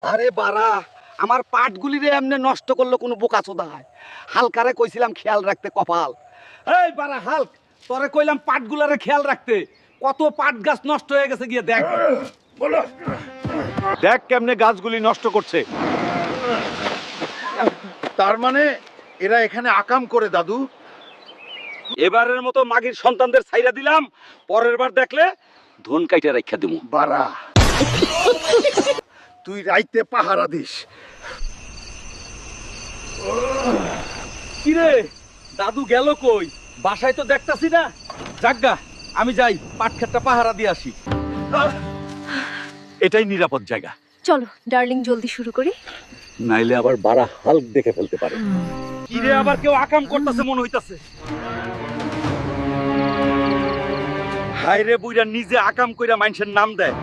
আরে বাড়া, আমার পাটগুলি রে এমনি নষ্ট করলো কোনো বোকাচোদা হয়। হালকারে কইছিলাম খেয়াল রাখতে কপাল। এই বাড়া হালক, তোরে কইলাম পাটগুলারে খেয়াল রাখতে, কত পাট গাছ নষ্ট হয়ে গেছে গিয়ে দেখ। দেখ কেমনে গাছগুলি নষ্ট করছে। তার মানে এরা এখানে আকাম করে দাদু? এবারের মতো মাগির সন্তানদের ছাইরা দিলাম, পরের বার দেখলে ধন কাইটা রাখা দিমু। বাড়া, তুই রাইতে পাহারা দিস। কিরে দাদু গেল কই? বাসায় তো দেখতাছি না। যাজ্ঞা, আমি যাই পাট ক্ষেতটা পাহারা দিয়ে আসি। এটাই নিরাপদ জায়গা। চলো ডার্লিং, জলদি শুরু করি। নাইলে আবার বাড়া হাল্ক দেখে ফেলতে পারে। কিরে আবার কেউ আকাম করতেছে মনে হইতাছে। হায়রে বুইরা নিজে আকাম কইরা মানুষের নাম দেয়।